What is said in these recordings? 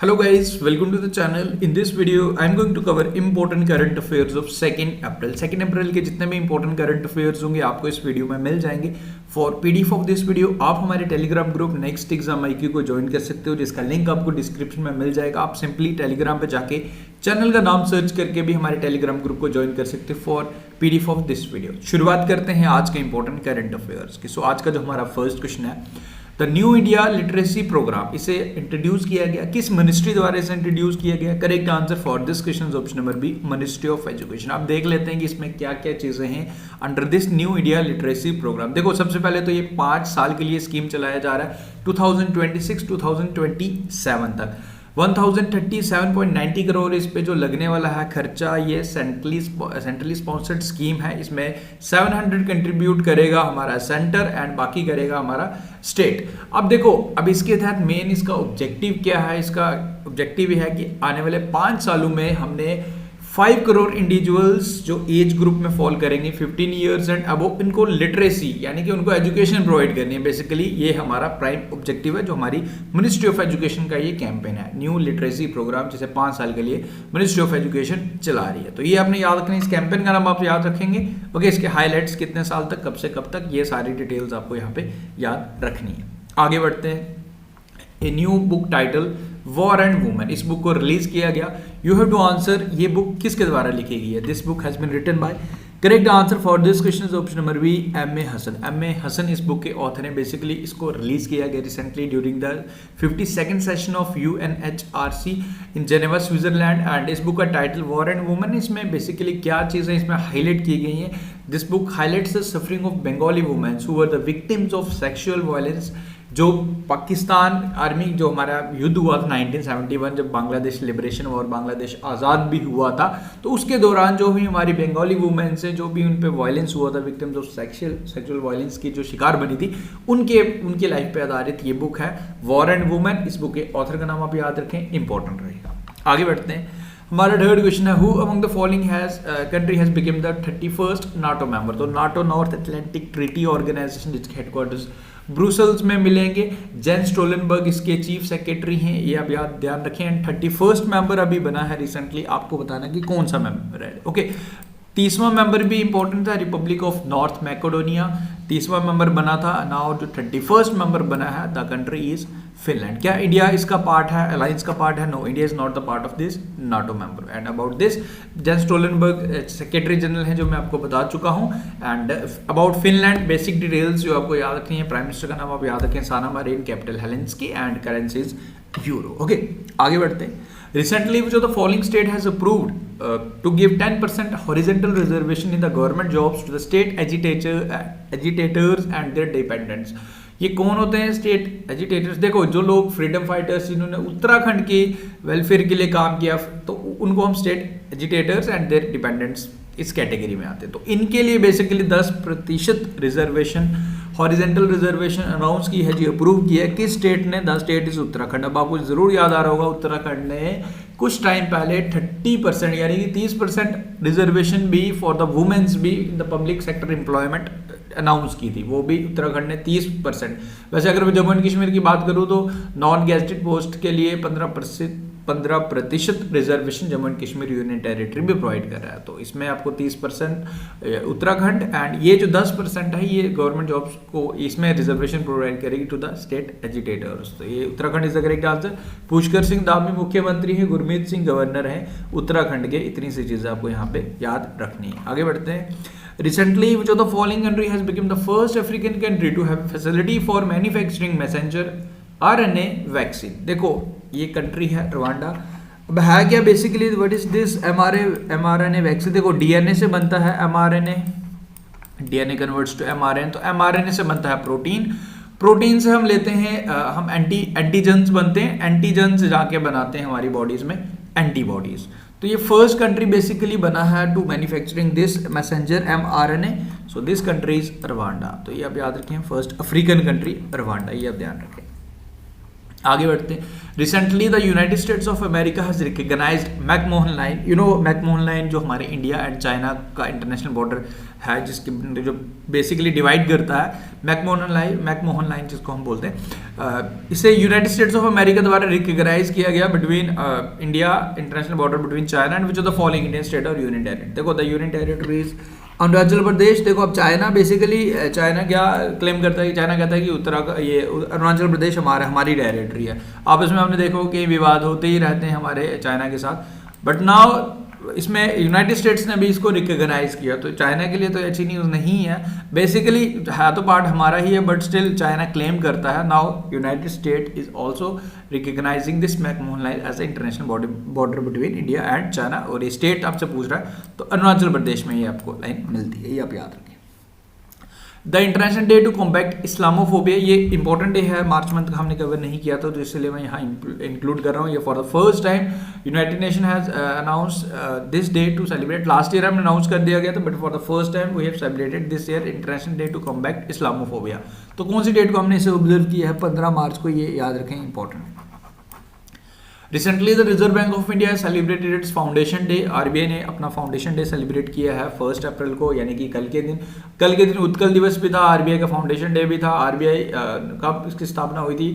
Hello guys, welcome to the channel. In this video, I am going to cover important current affairs of 2nd April. 2nd April के जितने भी important current affairs होंगे आपको इस video में मिल जाएंगे. For PDF of this video, आप हमारे Telegram group next exam IQ को ज्वाइन कर सकते हो, जिसका लिंक आपको डिस्क्रिप्शन में मिल जाएगा. आप सिंपली टेलीग्राम पे जाके चैनल का नाम सर्च करके भी हमारे टेलीग्राम ग्रुप को ज्वाइन कर सकते हो for PDF of this video. शुरुआत करते हैं आज के इंपॉर्टेंट करंट अफेयर्स की. सो आज का जो हमारा फर्स्ट क्वेश्चन है, the new India literacy programme, इसे इंट्रोड्यूस किया गया, किस मिनिस्ट्री द्वारा इसे इंट्रोड्यूस किया गया? Correct answer for this question option number B, ministry of education. आप देख लेते हैं कि इसमें क्या क्या चीजें हैं under this new India literacy programme. देखो सबसे पहले तो ये 5 साल के लिए स्कीम चलाया जा रहा है 2026-2027 तक. 1037.90 करोड़ इस पे जो लगने वाला है खर्चा, ये सेंट्रली स्पॉन्सर्ड स्कीम है. इसमें 700 कंट्रीब्यूट करेगा हमारा सेंटर एंड बाकी करेगा हमारा स्टेट. अब देखो, अब इसके तहत मेन इसका ऑब्जेक्टिव क्या है? इसका ऑब्जेक्टिव ये है कि आने वाले 5 सालों में हमने 5 करोड़ इंडिविजुअल्स जो एज ग्रुप में फॉल करेंगे 15 ईयर्स एंड अब इनको लिटरेसी यानी कि उनको एजुकेशन प्रोवाइड करनी है. बेसिकली ये हमारा प्राइम ऑब्जेक्टिव है जो हमारी मिनिस्ट्री ऑफ एजुकेशन का ये कैंपेन है, न्यू लिटरेसी प्रोग्राम, जिसे 5 साल के लिए मिनिस्ट्री ऑफ एजुकेशन चला रही है. तो ये आपने याद रखना, इस कैंपेन का नाम आप याद रखेंगे. ओके, इसके हाईलाइट्स कितने साल तक, कब से कब तक, ये सारी डिटेल्स आपको यहाँ पे याद रखनी है. आगे बढ़ते हैं. A new book title war and women, इस बुक को रिलीज किया गया. यू हैव टू आंसर, ये बुक किसके द्वारा लिखी गई है? This book has been written by, correct answer for this question is option number B, M.A. Hasan. M.A. Hasan इस बुक के ऑथर हैं. बेसिकली इसको रिलीज किया गया recently during the 52nd session of UNHRC in Geneva Switzerland. And इस book का title war and women. इसमें basically क्या चीज़ें इसमें हाईलाइट की गई हैं? This book highlights the suffering of Bengali womens who were the victims of sexual violence. जो पाकिस्तान आर्मी, जो हमारा युद्ध हुआ था 1971, जब बांग्लादेश लिबरेशन वॉर, बांग्लादेश आज़ाद भी हुआ था, तो उसके दौरान जो भी हमारी बंगाली वुमेन्स हैं, जो भी उन पे वायलेंस हुआ था, विक्टिम्स ऑफ सेक्सुअल वायलेंस की जो शिकार बनी थी, उनके लाइफ पे आधारित ये बुक है वॉर एंड वुमेन. इस बुक के ऑथर का नाम आप याद रखें, इंपॉर्टेंट रहेगा. आगे बढ़ते हैं. हमारा थर्ड क्वेश्चन है, who among the following country has become the 31st NATO member. तो NATO North Atlantic Treaty Organization, जिसके हेडक्वार्टर्स ब्रुसेल्स में मिलेंगे. जेन स्टोलनबर्ग इसके चीफ सेक्रेटरी हैं, ये आप ध्यान रखें. एंड 31st मेंबर अभी बना है रिसेंटली, आपको बताना कि कौन सा मेंबर है. ओके, 30वां मेंबर भी इंपॉर्टेंट था, रिपब्लिक ऑफ नॉर्थ मैकेडोनिया 30वां मेंबर बना था. नाउ जो 31st मेंबर बना है, द कंट्री इज फिनलैंड. क्या इंडिया इसका पार्ट है, अलायंस का पार्ट है? No, India is not the part of this NATO member. And about this, Jens Stoltenberg secretary general हैं, जो मैं आपको बता चुका हूं. And about Finland, basic details जो आपको याद रखनी है. प्राइम मिनिस्टर का नाम आप याद रखें, Sanna Marin, capital Helsinki, and currency is euro. Okay, आगे बढ़ते हैं. Recently, which of the following state has approved to give 10% horizontal reservation in the government jobs to the state agitators and their dependents? ये कौन होते हैं state agitators? देखो, जो लोग फ्रीडम फाइटर्स जिन्होंने उत्तराखंड के वेलफेयर के लिए काम किया, तो उनको हम state agitators and their dependants इस कैटेगरी में आते हैं. तो इनके लिए basically 10% reservation, horizontal reservation announce की है जी, अप्रूव किया है. किस स्टेट ने? The state is Uttarakhand. अब आपको जरूर याद आ रहा होगा, उत्तराखंड ने कुछ टाइम पहले 30% यानी कि 30% रिजर्वेशन भी फॉर द वुमेन्स भी in the public sector employment announce की थी. वो भी उत्तराखंड ने 30%. वैसे अगर मैं जम्मू एंड कश्मीर की बात करूँ तो नॉन गेजेटेड पोस्ट के लिए 15% reservation Jammu and Kashmir union territory भी प्रोवाइड कर रहा है. तो इसमें आपको 30% उत्तराखंड, एंड ये जो 10% है ये गवर्नमेंट जॉब्स को इसमें रिजर्वेशन प्रोवाइड करेगी टू द स्टेट एजिटेटर्स. तो ये Uttarakhand is the correct answer. Pushkar Singh Dhami मुख्यमंत्री हैं, गुरमीत सिंह गवर्नर हैं उत्तराखंड के. इतनी सी चीजें आपको यहाँ पे याद रखनी है. आगे बढ़ते हैं. Recently, which of the following country has become the first African country to have facility for manufacturing messenger RNA vaccine? देखो, ये कंट्री है रवांडा. अब है क्या basically, what is this mRNA vaccine? देखो, DNA से बनता है mRNA, DNA converts to mRNA. तो mRNA से बनता है प्रोटीन. प्रोटीन से हम लेते हैं हम एंटीजन्स बनते हैं, एंटीजन्स जाके बनाते हैं हमारी बॉडीज में एंटीबॉडीज. तो ये फर्स्ट कंट्री बेसिकली बना है to manufacturing this messenger mRNA. So this country is Rwanda. तो ये आप याद रखें, फर्स्ट अफ्रीकन कंट्री रवांडा, ये आप ध्यान रखें. आगे बढ़ते हैं। Recently the United States of America has recognised McMahon line. You know McMahon line जो हमारे इंडिया एंड चाइना का इंटरनेशनल बॉर्डर है, जिसके जो बेसिकली डिवाइड करता है, मैकमोहन लाइन जिसको हम बोलते हैं, इसे यूनाइटेड स्टेट्स ऑफ अमेरिका द्वारा रिकग्नाइज किया गया between India international border between China and which of the following Indian state और यूनियन टेरिटरी। देखो the union territories Arunachal Pradesh. देखो अब चाइना बेसिकली चाइना क्या क्लेम करता है कि चाइना कहता है कि ये अरुणाचल प्रदेश हमारी टेरिटरी है। आपस में हमने देखो कि विवाद होते ही रहते हैं हमारे चाइना के साथ, बट नाउ इसमें यूनाइटेड स्टेट्स ने भी इसको रिकॉग्नाइज किया, तो चाइना के लिए तो अच्छी न्यूज़ नहीं है। बेसिकली है तो पार्ट हमारा ही है, बट स्टिल चाइना क्लेम करता है। Now United State is also recognising this McMahon line as a international border between India and China. और ये स्टेट आपसे पूछ रहा है तो अरुणाचल प्रदेश में ये आपको लाइन मिलती है, ये आप याद रखें। The international day to combat Islamophobia, ये इंपॉर्टेंट डे है, मार्च मंथ का हमने कवर नहीं किया था, तो इसलिए मैं यहाँ इंक्लूड कर रहा हूँ। ये for the first time United Nation has announce this day to celebrate. Last year हमने अनाउंस कर दिया गया था, but for the first time we have celebrated this year international day to combat Islamophobia. तो कौन सी डेट को हमने इसे ऑब्जर्व किया है? 15 मार्च को, ये याद रखें, इंपॉर्टेंट है। Recently the reserve bank of India celebrated it's foundation day. RBI ने अपना फाउंडेशन डे सेलिब्रेट किया है 1 अप्रैल को, यानी कि कल के दिन उत्कल दिवस भी था, आरबीआई का फाउंडेशन डे भी था। आरबीआई कब इसकी स्थापना हुई थी?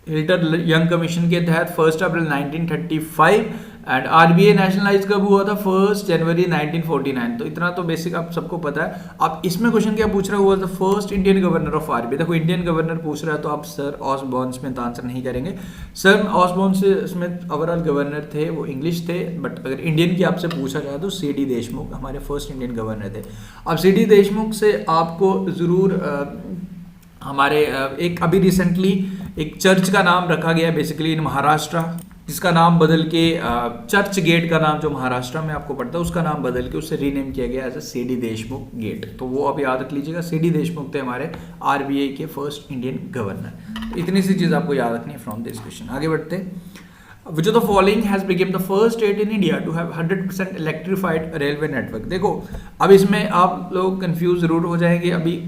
हिल्टर यंग कमीशन के तहत 1 अप्रैल 1935, एंड आरबीआई नेशनलाइज कब हुआ था? 1 जनवरी 1949। तो इतना तो बेसिक आप सबको पता है। अब इसमें क्वेश्चन क्या पूछ रहा है? हुआ the first Indian governor of RBI. देखो इंडियन गवर्नर पूछ रहा है तो आप सर ऑसबॉर्न स्मिथ आंसर नहीं करेंगे। Sir Osborne Smith overall governor थे, वो इंग्लिश थे, बट अगर इंडियन की आपसे पूछा जाए तो सीडी देशमुख हमारे फर्स्ट इंडियन गवर्नर थे। अब सीडी देशमुख से आपको ज़रूर हमारे एक अभी रिसेंटली एक चर्च का नाम रखा गया बेसिकली इन महाराष्ट्र, जिसका नाम बदल के चर्च गेट का नाम जो महाराष्ट्र में आपको पड़ता है उसका नाम बदल के उससे रीनेम किया गया as a C D Deshmukh gate. तो वो आप याद रख लीजिएगा, सीडी देशमुख थे हमारे आरबीआई के फर्स्ट इंडियन गवर्नर। तो इतनी सी चीज़ आपको याद रखनी है फ्रॉम दिस क्वेश्चन। आगे बढ़ते हैं। Which of the following has become the first state in India to have 100% electrified railway network? देखो अब इसमें आप लोग कंफ्यूज जरूर हो जाएंगे। अभी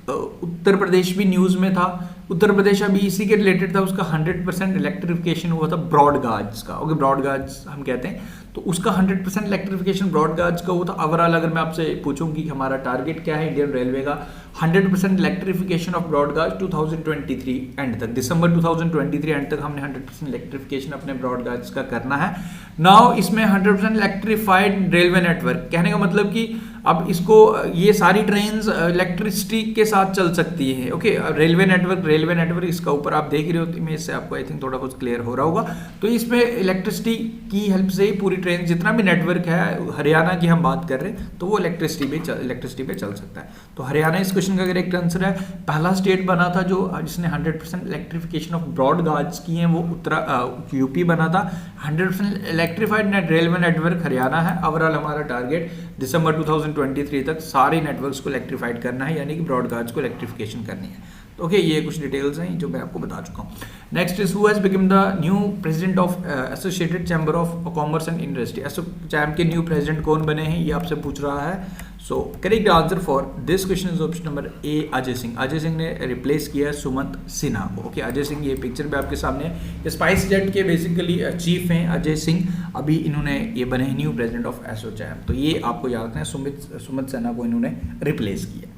उत्तर प्रदेश भी न्यूज़ में था, उत्तर प्रदेश अभी इसी के रिलेटेड था, उसका 100% इलेक्ट्रिफिकेशन हुआ था ब्रॉड गाज का। ओके, ब्रॉड गाज हम कहते हैं, तो उसका 100% इलेक्ट्रिफिकेशन ब्रॉड गाज का हुआ था। ओवरऑल अगर मैं आपसे पूछूं कि हमारा टारगेट क्या है इंडियन रेलवे का, 100% इलेक्ट्रिफिकेशन ऑफ ब्रॉड गाज 2023 एंड तक, दिसंबर 2023 एंड तक हमने 100% इलेक्ट्रिफिकेशन अपने ब्रॉड गाज का करना है। नाउ इसमें 100% इलेक्ट्रीफाइड रेलवे नेटवर्क, कहने का मतलब कि अब इसको ये सारी ट्रेन्स इलेक्ट्रिसिटी के साथ चल सकती है। ओके, रेलवे नेटवर्क इसका ऊपर आप देख रहे हो, इमेज से आपको आई थिंक थोड़ा कुछ क्लियर हो रहा होगा। तो इसमें इलेक्ट्रिसिटी की हेल्प से ही पूरी ट्रेन जितना भी नेटवर्क है, हरियाणा की हम बात कर रहे हैं तो वो इलेक्ट्रिसिटी पे चल सकता है। तो हरियाणा इस क्वेश्चन का करेक्ट आंसर है। पहला स्टेट बना था जो जिसने 100% इलेक्ट्रिफिकेशन ऑफ ब्रॉड गाज की है, वो यूपी बना था। 100% इलेक्ट्रीफाइड रेलवे नेटवर्क हरियाणा है। ओवरऑल हमारा टारगेट दिसंबर 2023 तक सारे नेटवर्क्स को इलेक्ट्रीफाइड करना है, यानी कि ब्रॉड गाज को इलेक्ट्रिफिकेशन करनी है। तो ओके, ये कुछ डिटेल्स हैं जो मैं आपको बता चुका हूँ। Next is who has become the new president of associated chamber of commerce and industry. ASSOCHAM के न्यू प्रेसिडेंट कौन बने हैं, ये आपसे पूछ रहा है। So correct answer for this question is option number A, Ajay Singh. Ajay Singh ने रिप्लेस किया सुमंत सिन्हा को। ओके, अजय सिंह ये पिक्चर पे आपके सामने है, स्पाइस जेट के बेसिकली चीफ हैं अजय सिंह। अभी इन्होंने ये बने हैं न्यू प्रेसिडेंट ऑफ एसोचैम। तो ये आपको याद रखना है, सुमंत सिन्हा को इन्होंने रिप्लेस किया।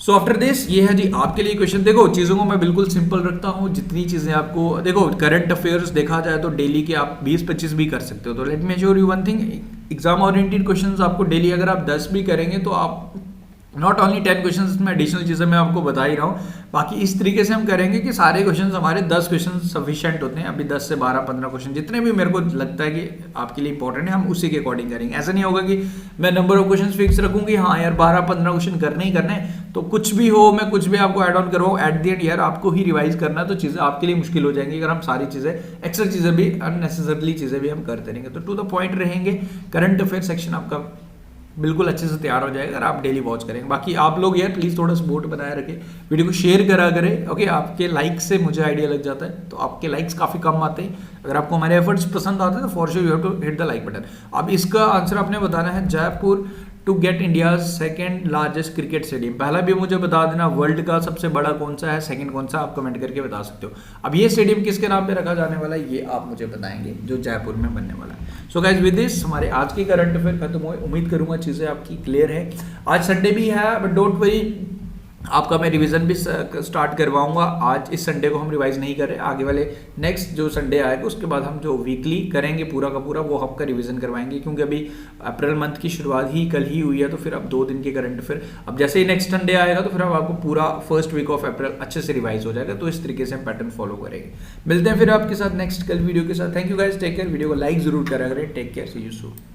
सो आफ्टर दिस ये है जी आपके लिए क्वेश्चन। देखो चीज़ों को मैं बिल्कुल सिंपल रखता हूँ, जितनी चीज़ें आपको देखो करंट अफेयर्स देखा जाए तो डेली के आप 20-25 भी कर सकते हो। तो let me sure you one thing, exam oriented questions आपको डेली अगर आप 10 भी करेंगे तो आप नॉट ओनली 10 क्वेश्चन में एडिशनल चीज़ें मैं आपको बता ही रहा हूँ, बाकी इस तरीके से हम करेंगे कि सारे क्वेश्चन हमारे 10 क्वेश्चन सफिशिएंट होते हैं। अभी 10 से 12-15 क्वेश्चन जितने भी मेरे को लगता है कि आपके लिए इंपॉर्टेंट है, हम उसी के अकॉर्डिंग करेंगे। ऐसा नहीं होगा कि मैं नंबर ऑफ क्वेश्चन फिक्स रखूंगी, हाँ यार 12-15 क्वेश्चन करने ही करने, तो कुछ भी हो मैं कुछ भी आपको ऐड ऑन करवाऊँ, एट द एंड यार आपको ही रिवाइज करना है, तो चीज़ें आपके लिए मुश्किल हो जाएंगी अगर हम सारी चीज़ें एक्स्ट्रा चीज़ें भी अननेसेसरली चीज़ें भी हम करते रहेंगे। तो टू द पॉइंट रहेंगे, करंट अफेयर सेक्शन आपका बिल्कुल अच्छे से तैयार हो जाएगा अगर आप डेली वॉच करेंगे। बाकी आप लोग यार प्लीज़ थोड़ा सपोर्ट बनाए रखें, वीडियो को शेयर करा करें। ओके, आपके लाइक से मुझे आइडिया लग जाता है, तो आपके लाइक्स काफ़ी कम आते हैं। अगर आपको हमारे एफर्ट्स पसंद आते हैं तो for sure you have to hit the like button. अब इसका आंसर आपने बताना है Jaipur to get India second largest cricket stadium. पहला भी मुझे बता देना वर्ल्ड का सबसे बड़ा कौन सा है, सेकंड कौन सा, आप कमेंट करके बता सकते हो। अब ये स्टेडियम किसके नाम पे रखा जाने वाला है ये आप मुझे बताएंगे, जो जयपुर में बनने वाला है। सो गाइस विद दिस हमारे आज की करंट अफेयर खत्म हुए। उम्मीद करूंगा चीज़ें आपकी क्लियर है। आज संडे भी है बट डोंट वरी, आपका मैं रिवीजन भी स्टार्ट करवाऊंगा। आज इस संडे को हम रिवाइज नहीं कर रहे, आगे वाले नेक्स्ट जो संडे आएगा उसके बाद हम जो वीकली करेंगे पूरा का पूरा वो आपका रिवीजन करवाएंगे, क्योंकि अभी अप्रैल मंथ की शुरुआत ही कल ही हुई है। तो फिर अब 2 दिन के करंट अफेयर, अब जैसे ही नेक्स्ट संडे आएगा तो फिर अब आपको पूरा फर्स्ट वीक ऑफ अप्रैल अच्छे से रिवाइज हो जाएगा। तो इस तरीके से हम पैटर्न फॉलो करेंगे। मिलते हैं फिर आपके साथ नेक्स्ट कल वीडियो के साथ। Thank you guys, take care. Video को लाइक जरूर करा करें। Take care, see you soon.